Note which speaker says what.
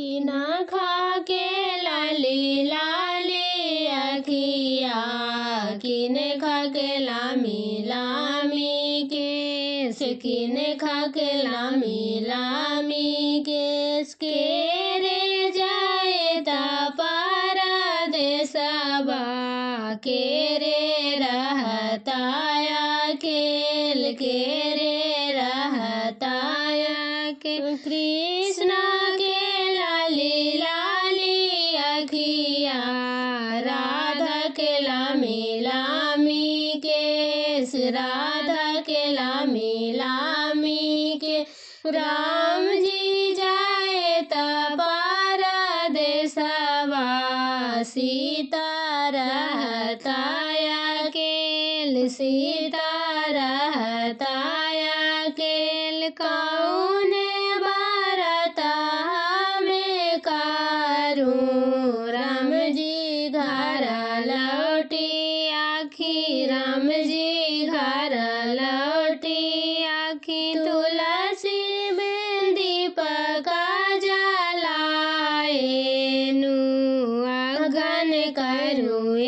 Speaker 1: किना खा के लाली लाली अखिया, किने खा के लामी लामी केस, किने खा के लामी लामी केस, के रे जाए ता परदेसवा, के रे रहताया खेल, के रे रहताया के कृष्णा के लाली लाली अखिया, राधा के लामी लामी केस, राधा के लामी लामी के राम जी जाए ता परदेसवा, सीता रहताया केल, सीता रहताया केल, कौने बरता में कारूं, राम जी घर लौटी आखी, राम जी घर लौटी आखी, तुलसी में दीपक जलाए नु, अगन करूँ